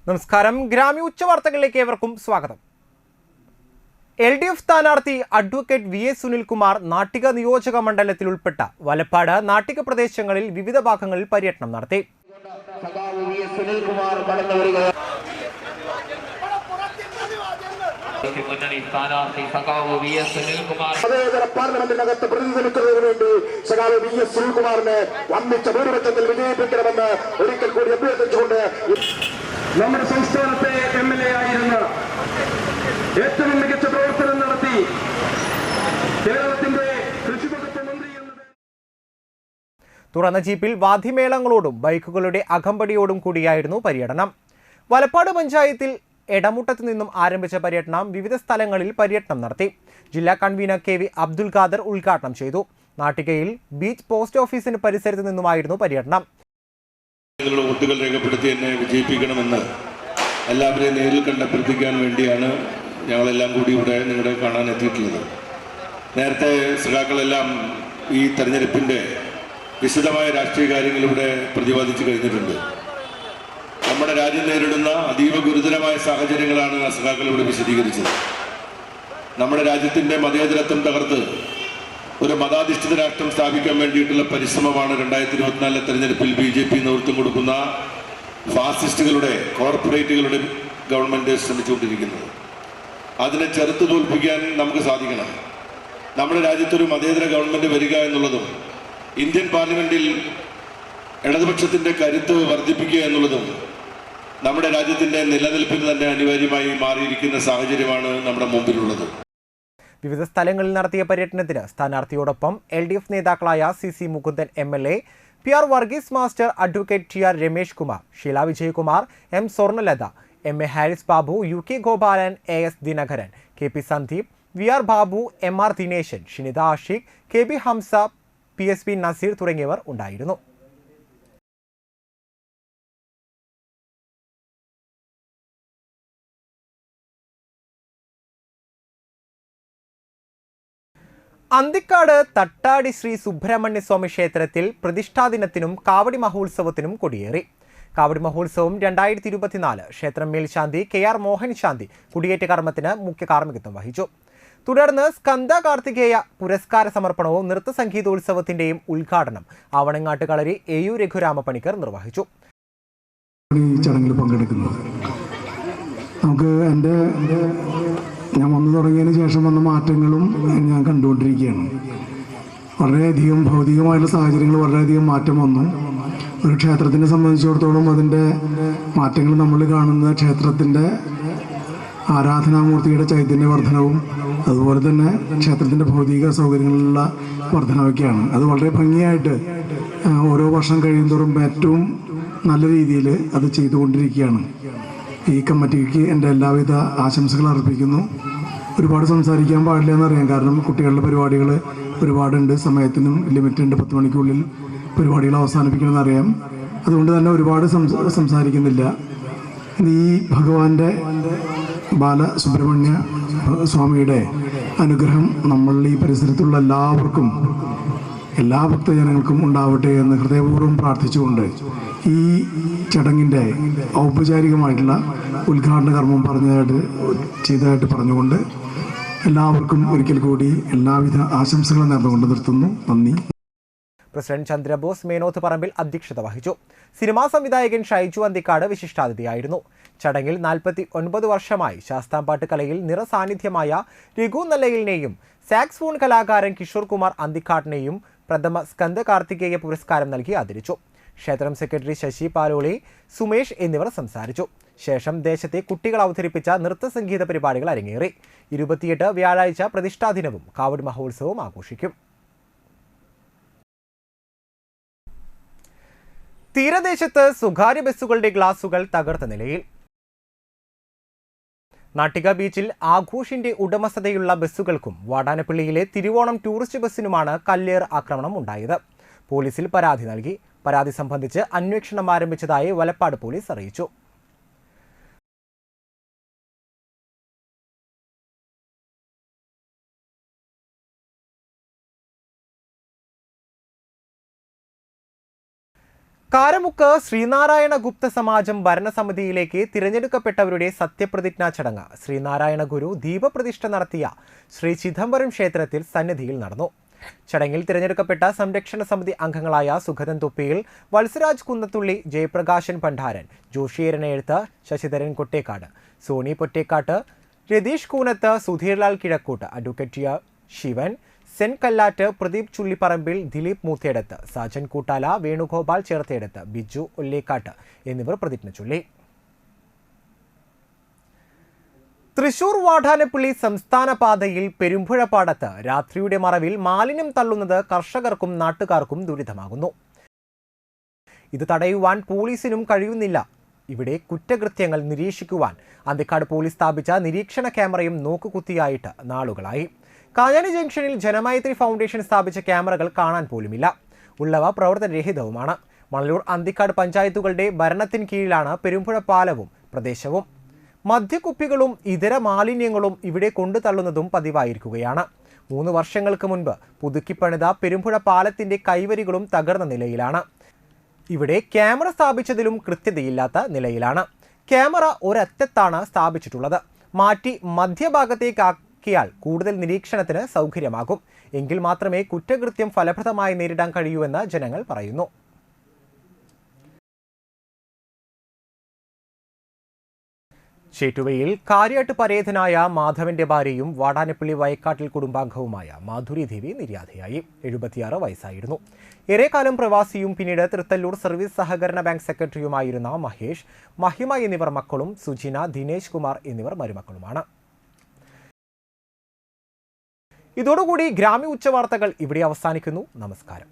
നമസ്കാരം. ഗ്രാമി ഉച്ചവാർത്തകളിലേക്ക് ഏവർക്കും സ്വാഗതം. LDF സ്ഥാനാർത്ഥി അഡ്വക്കേറ്റ് VS സുനിൽകുമാർ നാട്ടിക നിയോജക മണ്ഡലത്തിൽ ഉൾപ്പെട്ട വലപ്പാട് നാട്ടിക പ്രദേശങ്ങളിൽ വിവിധ ഭാഗങ്ങളിൽ പര്യടനം നടത്തി. പാർലമെന്റിനകത്ത് പ്രതിനിധിക്കുന്നതിന് വേണ്ടി സഖാവ് VS സുനിൽകുമാറിനെ വമ്പിച്ച ഭൂരിപക്ഷത്തിൽ വിജയിപ്പിക്കണമെന്ന് ഒരിക്കൽ കൂടി അഭ്യർത്ഥിച്ചുകൊണ്ട് നമ്മുടെ സംസ്ഥാനത്തെ MLA ആയിരുന്ന ഏറ്റവും മികച്ച പ്രവർത്തനം നടത്തി കേരളത്തിന്റെ കൃഷി വകുപ്പ് മന്ത്രി തുറന്ന ജീപ്പിൽ വാദ്യമേളങ്ങളോടും ബൈക്കുകളുടെ അകമ്പടിയോടും കൂടിയായിരുന്നു പര്യടനം. വലപ്പാട് പഞ്ചായത്തിൽ എടമുട്ടത്ത് നിന്നും ആരംഭിച്ച പര്യടനം വിവിധ സ്ഥലങ്ങളിൽ പര്യടനം നടത്തി. ജില്ലാ കൺവീനർ KV അബ്ദുൽ ഖാദർ ഉദ്ഘാടനം ചെയ്തു. നാട്ടികയിൽ ബീച്ച് പോസ്റ്റ് ഓഫീസിന് പരിസരത്ത് നിന്നുമായിരുന്നു പര്യടനം. വോട്ടുകൾ രേഖപ്പെടുത്തി എന്നെ വിജയിപ്പിക്കണമെന്ന് എല്ലാവരെയും നേരിൽ കണ്ട് അഭ്യർത്ഥിക്കാൻ വേണ്ടിയാണ് ഞങ്ങളെല്ലാം കൂടി ഇവിടെ നിങ്ങളെ കാണാൻ എത്തിയിട്ടുള്ളത്. നേരത്തെ സഖാക്കളെല്ലാം ഈ തെരഞ്ഞെടുപ്പിൻ്റെ വിശദമായ രാഷ്ട്രീയ കാര്യങ്ങൾ ഇവിടെ പ്രതിപാദിച്ചു കഴിഞ്ഞിട്ടുണ്ട്. നമ്മുടെ രാജ്യം നേരിടുന്ന അതീവ ഗുരുതരമായ സാഹചര്യങ്ങളാണ് സഖാക്കൾ ഇവിടെ വിശദീകരിച്ചത്. നമ്മുടെ രാജ്യത്തിൻ്റെ മതേതരത്വം തകർത്ത് ഒരു മതാധിഷ്ഠിത രാഷ്ട്രം സ്ഥാപിക്കാൻ വേണ്ടിയിട്ടുള്ള പരിശ്രമമാണ് 2024 തെരഞ്ഞെടുപ്പിൽ BJP നേതൃത്വം കൊടുക്കുന്ന ഫാസിസ്റ്റുകളുടെ കോർപ്പറേറ്റുകളുടെ ഗവൺമെൻറ് ശ്രമിച്ചുകൊണ്ടിരിക്കുന്നത്. അതിനെ ചെറുത്തു തോൽപ്പിക്കാൻ നമുക്ക് സാധിക്കണം. നമ്മുടെ രാജ്യത്തൊരു മതേതര ഗവൺമെൻറ് വരിക എന്നുള്ളതും ഇന്ത്യൻ പാർലമെൻറ്റിൽ ഇടതുപക്ഷത്തിൻ്റെ കരുത്ത് വർദ്ധിപ്പിക്കുക എന്നുള്ളതും നമ്മുടെ രാജ്യത്തിൻ്റെ നിലനിൽപ്പിന് തന്നെ അനിവാര്യമായി മാറിയിരിക്കുന്ന സാഹചര്യമാണ് നമ്മുടെ മുമ്പിലുള്ളത്. വിവിധ സ്ഥലങ്ങളിൽ നടത്തിയ പര്യടനത്തിന് സ്ഥാനാർത്ഥിയോടൊപ്പം LDF നേതാക്കളായ CC Mukundan MLA, PR Varghese master, advocate TR Ramesh Kumar, Sheela Vijayakumar, M Swarnalatha, MA Haris Babu, UK Gopalan, AS Dinakaran, KP Sandeep, VR Babu, MR Dineshan, Shinitha Ashiq, KB Hamsa, PSP Naseer തുടങ്ങിയവർ ഉണ്ടായിരുന്നു. അന്തിക്കാട് തട്ടാടി ശ്രീ സുബ്രഹ്മണ്യ സ്വാമി ക്ഷേത്രത്തിൽ പ്രതിഷ്ഠാ ദിനത്തിനും കാവടി മഹോത്സവത്തിനും കൊടിയേറി. കാവടി മഹോത്സവം 2024 ക്ഷേത്രം മേൽശാന്തി KR മോഹൻ ശാന്തി കുടിയേറ്റ കർമ്മത്തിന് മുഖ്യ കാർമ്മികത്വം വഹിച്ചു. തുടർന്ന് സ്കന്ദ കാർത്തികേയ പുരസ്കാര സമർപ്പണവും നൃത്ത സംഗീതോത്സവത്തിന്റെയും ഉദ്ഘാടനം ആവണങ്ങാട്ട് കളരി AU രഘുരാമ പണിക്കർ നിർവഹിച്ചു. ചടങ്ങിൽ പങ്കെടുക്കുന്നത് നമുക്ക് ഞാൻ വന്നു തുടങ്ങിയതിന് ശേഷം വന്ന മാറ്റങ്ങളും ഞാൻ കണ്ടുകൊണ്ടിരിക്കുകയാണ്. വളരെയധികം ഭൗതികമായുള്ള സാഹചര്യങ്ങൾ വളരെയധികം മാറ്റം വന്നു. ഒരു ക്ഷേത്രത്തിനെ സംബന്ധിച്ചിടത്തോളം അതിൻ്റെ മാറ്റങ്ങൾ നമ്മൾ കാണുന്ന ക്ഷേത്രത്തിൻ്റെ ആരാധനാമൂർത്തിയുടെ ചൈതന്യവർദ്ധനവും അതുപോലെ തന്നെ ക്ഷേത്രത്തിൻ്റെ ഭൗതിക സൗകര്യങ്ങളിലുള്ള വർധനവൊക്കെയാണ്. അത് വളരെ ഭംഗിയായിട്ട് ഓരോ വർഷം കഴിയുന്തോറും ഏറ്റവും നല്ല രീതിയിൽ അത് ചെയ്തുകൊണ്ടിരിക്കുകയാണ്. ഈ കമ്മിറ്റിക്ക് എൻ്റെ എല്ലാവിധ ആശംസകൾ അർപ്പിക്കുന്നു. ഒരുപാട് സംസാരിക്കാൻ പാടില്ല എന്നറിയാം, കാരണം കുട്ടികളുടെ പരിപാടികൾ ഒരുപാടുണ്ട്, സമയത്തിനും ലിമിറ്റുണ്ട്, 10 മണിക്കുള്ളിൽ പരിപാടികൾ അവസാനിപ്പിക്കണമെന്നറിയാം. അതുകൊണ്ട് തന്നെ ഒരുപാട് സംസാരിക്കുന്നില്ല. ഈ ഭഗവാന്റെ ബാലസുബ്രഹ്മണ്യ സ്വാമിയുടെ അനുഗ്രഹം നമ്മൾ ഈ പരിസരത്തുള്ള എല്ലാവർക്കും, എല്ലാ ഭക്തജനങ്ങൾക്കും ഉണ്ടാവട്ടെ എന്ന് ഹൃദയപൂർവ്വം പ്രാർത്ഥിച്ചുകൊണ്ട് ഈ ചടങ്ങിൻ്റെ ഔപചാരികമായിട്ടുള്ള ഉദ്ഘാടന കർമ്മം ചെയ്തതായിട്ട് പറഞ്ഞുകൊണ്ട് എല്ലാവർക്കും ഒരിക്കൽ കൂടി എല്ലാവിധ ആശംസകളും നേർന്നുകൊണ്ട് നിർത്തുന്നു. നന്ദി. പ്രസിഡന്റ് ചന്ദ്രബോസ് മേനോത്ത് പറമ്പിൽ അധ്യക്ഷത വഹിച്ചു. സിനിമാ സംവിധായകൻ ഷൈജു അന്തിക്കാട് വിശിഷ്ടാതിഥിയായിരുന്നു. ചടങ്ങിൽ 49 വർഷമായി ശാസ്താംപാട്ട് കലയിൽ നിറസാന്നിധ്യമായ രഘു നല്ലയിലിനെയും സാക്സ്ഫോൺ കലാകാരൻ കിഷോർ കുമാർ അന്തിക്കാടിനെയും പ്രഥമ സ്കന്ദ കാർത്തികേയ പുരസ്കാരം നൽകി ആദരിച്ചു. ക്ഷേത്രം സെക്രട്ടറി ശശി പാലോളി, സുമേഷ് എന്നിവർ സംസാരിച്ചു. ശേഷം ദേശത്തെ കുട്ടികൾ അവതരിപ്പിച്ച നൃത്ത സംഗീത പരിപാടികൾ അരങ്ങേറി. 28 വ്യാഴാഴ്ച പ്രതിഷ്ഠാദിനവും കാവടി മഹോത്സവവും ആഘോഷിക്കും. തീരദേശത്ത് സ്വകാര്യ ബസ്സുകളുടെ ഗ്ലാസുകൾ തകർത്ത നിലയിൽ. നാട്ടിക ബീച്ചിൽ ആഘോഷിന്റെ ഉടമസ്ഥതയുള്ള ബസ്സുകൾക്കും വാടാനപ്പള്ളിയിലെ തിരുവോണം ടൂറിസ്റ്റ് ബസ്സിനുമാണ് കല്ലേർ ആക്രമണം ഉണ്ടായത്. പോലീസിൽ പരാതി നൽകി. പരാതി സംബന്ധിച്ച് അന്വേഷണം ആരംഭിച്ചതായി വലപ്പാട് പോലീസ് അറിയിച്ചു. കാരമുക്ക് ശ്രീനാരായണ ഗുപ്ത സമാജം ഭരണസമിതിയിലേക്ക് തിരഞ്ഞെടുക്കപ്പെട്ടവരുടെ സത്യപ്രതിജ്ഞാ ചടങ്ങ് ശ്രീനാരായണ ഗുരു ദീപപ്രതിഷ്ഠ നടത്തിയ ശ്രീ ചിദംബരം ക്ഷേത്രത്തിൽ സന്നിധിയിൽ നടന്നു. ചടങ്ങിൽ തിരഞ്ഞെടുക്കപ്പെട്ട സംരക്ഷണ സമിതി അംഗങ്ങളായ സുഗതൻ തുപ്പിയിൽ, വത്സരാജ് കുന്നത്തുള്ളി, ജയപ്രകാശൻ പണ്ടാരൻ, ജോഷി എരനെഴുത്ത്, ശശിധരൻ കൊട്ടേക്കാട്, സോണി പൊറ്റേക്കാട്ട്, രതീഷ് കൂനത്ത്, സുധീർലാൽ കിഴക്കൂട്ട്, അഡ്വക്കേറ്റ് ശിവൻ, സെൻ കല്ലാറ്റ്, പ്രദീപ് ചുള്ളിപ്പറമ്പിൽ, ദിലീപ് മൂത്തേടത്ത്, സാജൻ കൂട്ടാല, വേണുഗോപാൽ ചേർത്തേടത്ത്, ബിജു ഒല്ലേക്കാട്ട് എന്നിവർ പ്രതിജ്ഞ ചൊല്ലി. തൃശൂർ വാടാനപ്പള്ളി സംസ്ഥാന പാതയിൽ പെരുമ്പുഴപ്പാടത്ത് രാത്രിയുടെ മറവിൽ മാലിന്യം തള്ളുന്നത് കർഷകർക്കും നാട്ടുകാർക്കും ദുരിതമാകുന്നു. ഇത് തടയുവാൻ പോലീസിനും കഴിയുന്നില്ല. ഇവിടെ കുറ്റകൃത്യങ്ങൾ നിരീക്ഷിക്കുവാൻ അന്തിക്കാട് പോലീസ് സ്ഥാപിച്ച നിരീക്ഷണ ക്യാമറയും നോക്കുകുത്തിയായിട്ട് നാളുകളായി. കാഞ്ഞാണി ജംഗ്ഷനിൽ ജനമൈത്രി ഫൗണ്ടേഷൻ സ്ഥാപിച്ച ക്യാമറകൾ കാണാൻ പോലുമില്ല. ഉള്ളവ പ്രവർത്തനരഹിതവുമാണ്. മണലൂർ അന്തിക്കാട് പഞ്ചായത്തുകളുടെ ഭരണത്തിന് കീഴിലാണ് പെരുമ്പുഴ പാലവും പ്രദേശവും. മദ്യക്കുപ്പികളും ഇതര മാലിന്യങ്ങളും ഇവിടെ കൊണ്ടു തള്ളുന്നതും പതിവായിരിക്കുകയാണ്. 3 വർഷങ്ങൾക്ക് മുൻപ് പുതുക്കിപ്പണിത പെരുമ്പുഴ പാലത്തിന്റെ കൈവരികളും തകർന്ന നിലയിലാണ്. ഇവിടെ ക്യാമറ സ്ഥാപിച്ചതിലും കൃത്യതയില്ലാത്ത നിലയിലാണ്. ക്യാമറ ഒരറ്റത്താണ് സ്ഥാപിച്ചിട്ടുള്ളത്. മാറ്റി മധ്യഭാഗത്തേക്കാക്കിയാൽ കൂടുതൽ നിരീക്ഷണത്തിന് സൗകര്യമാകും. എങ്കിൽ മാത്രമേ കുറ്റകൃത്യം ഫലപ്രദമായി നേരിടാൻ കഴിയൂവെന്ന് ജനങ്ങൾ പറയുന്നു. ചേറ്റുവയിൽ കാര്യാട്ട് പരേതനായ മാധവന്റെ ഭാര്യയും വാടാനപ്പള്ളി വയക്കാട്ടിൽ കുടുംബാംഗവുമായ മാധുരി ദേവി നിര്യാതയായി. 76 വയസ്സായിരുന്നു. ഏറെക്കാലം പ്രവാസിയും പിന്നീട് തൃത്തല്ലൂർ സർവീസ് സഹകരണ ബാങ്ക് സെക്രട്ടറിയുമായിരുന്ന മഹേഷ്, മഹിമ എന്നിവർ മക്കളും, സുജിന, ദിനേശ് കുമാർ എന്നിവർ മരുമക്കളുമാണ്. ഇതോടുകൂടി ഗ്രാമീയ ഉച്ചവാർത്തകൾ ഇവിടെ അവസാനിക്കുന്നു. നമസ്കാരം.